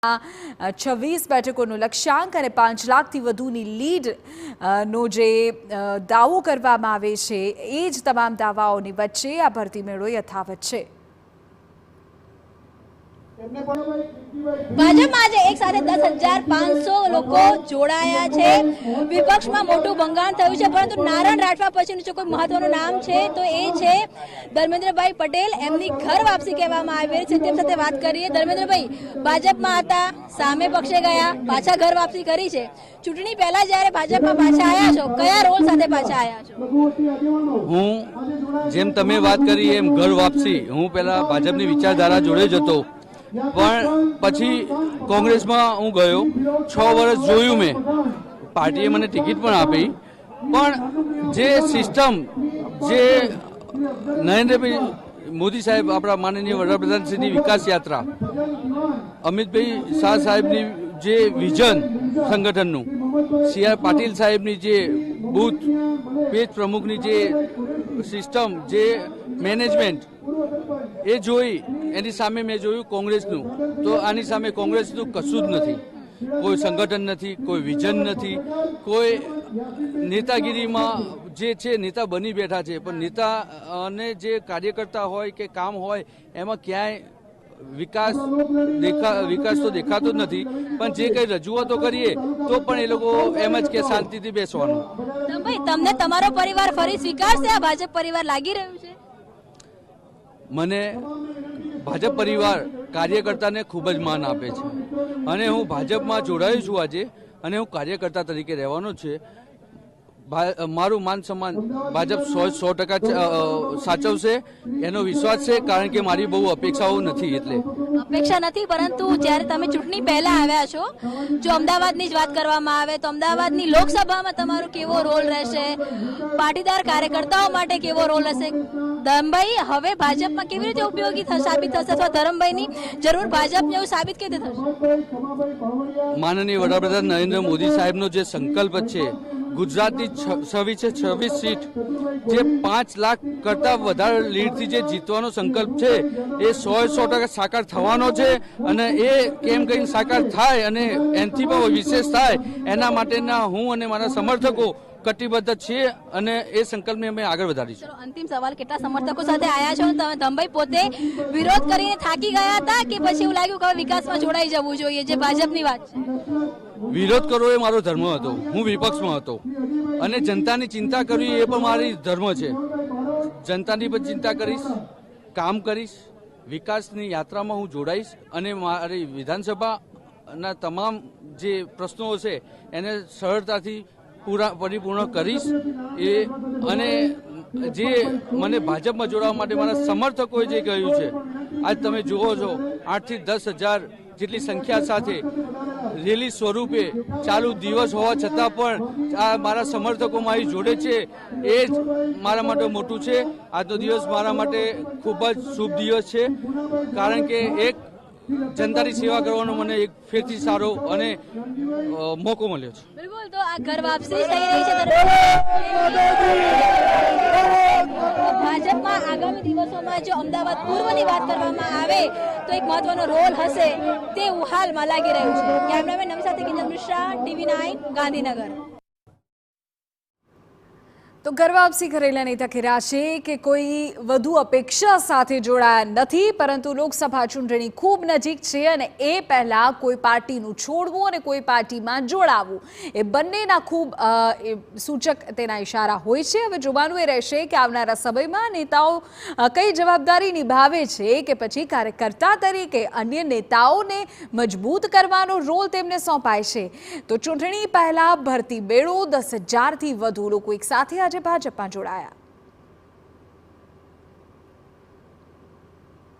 26 બેઠકોનું લક્ષ્યાંક અને 5 લાખથી વધુની લીડ નો જે દાવો કરવામાં આવે છે એ જ તમામ દાવાઓની વચ્ચે આ ભરતી મેળો યથાવત છે। ભાજપમાં આજે એક સાથે 10,500 લોકો જોડાયા છે। વિપક્ષમાં મોટું ભંગાણ થયું છે, પરંતુ નારણ રાઠવા પછીનું જો કોઈ મહત્વનું નામ છે તો એ છે ધર્મેન્દ્રભાઈ પટેલ। એમની ઘર વાપસી કહેવામાં આવી છે। તેમ સાથે વાત કરીએ, ધર્મેન્દ્રભાઈ ભાજપમાં હતા, સામે પક્ષે ગયા, પાછા ઘર વાપસી કરી છે। ચૂંટણી પહેલા જ્યારે ભાજપમાં પાછા આવ્યા છો, કયા રોલ સાથે પાછા આવ્યા છો? હું જેમ તમે વાત કરી એમ ઘર વાપસી, હું પહેલા ભાજપની વિચારધારા જોડે જ હતો, પણ પછી કોંગ્રેસમાં હું ગયો। 6 વર્ષ જોયું મેં, પાર્ટીએ મને ટિકિટ પણ આપી, પણ જે સિસ્ટમ જે નરેન્દ્રભાઈ મોદી સાહેબ આપણા માનનીય વડાપ્રધાનશ્રીની વિકાસ યાત્રા, અમિતભાઈ શાહ સાહેબની જે વિઝન સંગઠનનું, સી.આર. પાટીલ સાહેબની જે બૂથ પેજ પ્રમુખની જે સિસ્ટમ, જે મેનેજમેન્ટ, એ જોઈ એની સામે મેં જોયું કોંગ્રેસનું, તો આની સામે કોંગ્રેસનું કશું જ નથી। કોઈ સંગઠન નથી, કોઈ વિઝન નથી, કોઈ નેતાગીરીમાં જે છે નેતા બની બેઠા છે, પણ નેતા અને જે કાર્યકર્તા હોય કે કામ હોય એમાં ક્યાંય વિકાસ તો દેખાતો જ નથી। પણ જે કંઈ રજૂઆતો કરીએ તો પણ એ લોકો એમ જ કે શાંતિથી બેસવાનું। ભાઈ, તમને તમારો પરિવાર ફરી સ્વીકારશે? આ ભાજપ પરિવાર લાગી રહ્યું છે? મને ભાજપ પરિવાર કાર્યકર્તાને ખૂબ જ માન આપે છે, અને હું ભાજપમાં જોડાયો છું આજે, અને હું કાર્યકર્તા તરીકે રહેવાનો છે। મારું માન સન્માન ભાજપ 100% સાચવશે એનો વિશ્વાસ છે, કારણ કે મારી બહુ અપેક્ષાઓ નથી। એટલે અપેક્ષા નથી, પરંતુ જ્યારે તમે ચૂંટણી પહેલા આવ્યા છો, જો અમદાવાદની જ વાત કરવામાં આવે તો અમદાવાદની લોકસભામાં તમારો કેવો રોલ રહેશે? પાટીદાર કાર્યકર્તાઓ માટે કેવો રોલ હશે? ધરમભાઈ હવે ભાજપમાં કેવી રીતે ઉપયોગી સાબિત થશે, અથવા ધરમભાઈની જરૂર ભાજપને એવું સાબિત કેવી રીતે થશે? માનનીય વડાપ્રધાન નરેન્દ્ર મોદી સાહેબનો જે સંકલ્પ છે, ગુજરાતની 26 સીટ જે 5 લાખ કરતા વધારે લીડથી જે જીતવાનો સંકલ્પ છે, એ 100% સાકાર થવાનો છે। અને એ કેમ કઈ સાકાર થાય અને એનાથી પણ વિશેષ થાય, એના માટેના હું અને મારા સમર્થકો કટિબદ્ધ છીએ, અને એ સંકલ્પને અમે આગળ વધારીશું। અંતિમ સવાલ, કેટલા સમર્થકો સાથે આવ્યા છો? ધમભાઈ પોતે વિરોધ કરીને થાકી ગયા હતા કે પછી એવું લાગ્યું કે વિકાસમાં જોડાઈ જવું જોઈએ, જે ભાજપની વાત છે? વિરોધ કરવો એ મારો ધર્મ હતો, હું વિપક્ષમાં હતો, અને જનતાની ચિંતા કરવી એ પણ મારી ધર્મ છે। જનતાની પણ ચિંતા કરીશ, કામ કરીશ, વિકાસની યાત્રામાં હું જોડાઈશ, અને મારી વિધાનસભાના તમામ જે પ્રશ્નો છે એને સરળતાથી પરિપૂર્ણ કરીશ। અને જે મને ભાજપમાં જોડાવા માટે મારા સમર્થકોએ જે કહ્યું છે, આજ તમે જુઓ છો 8 થી 10 હજાર જેટલી સંખ્યા સાથે રેલી સ્વરૂપે ચાલુ દિવસ હોવા છતાં પણ આ મારા સમર્થકો મારી જોડે છે, એ જ મારા માટે મોટું છે। આજનો દિવસ મારા માટે ખૂબ જ શુભ દિવસ છે, કારણ કે એક જનતાની સેવા કરવાનો મને એક ફેરથી સારો અને મોકો મળ્યો છે। બિલકુલ, તો આ ઘર વાપસી થઈ રહી છે ભાજપમાં। આગામી દિવસોમાં જો અમદાવાદ પૂર્વની વાત કરવામાં આવે તો એક મહત્વનો રોલ હશે, તેવું હાલમાં લાગી રહ્યું છે। કેમેરામેન નવી સાથે કિંજલ મિશ્રા, TV9 ગાંધીનગર। તો ઘર વાપસી કરેલા નેતા ખેરા છે કે કોઈ વધુ અપેક્ષા સાથે જોડાયા નથી, પરંતુ લોકસભા ચૂંટણી ખૂબ નજીક છે, અને એ પહેલાં કોઈ પાર્ટીનું છોડવું અને કોઈ પાર્ટીમાં જોડાવવું એ બંનેના ખૂબ સૂચક તેના ઇશારા હોય છે। હવે જોવાનું એ રહેશે કે આવનારા સમયમાં નેતાઓ કઈ જવાબદારી નિભાવે છે, કે પછી કાર્યકર્તા તરીકે અન્ય નેતાઓને મજબૂત કરવાનો રોલ તેમને સોંપાય છે। તો ચૂંટણી પહેલાં ભરતી મેળો, 10,000થી વધુ લોકો એક સાથે આજે ભાજપમાં જોડાયા।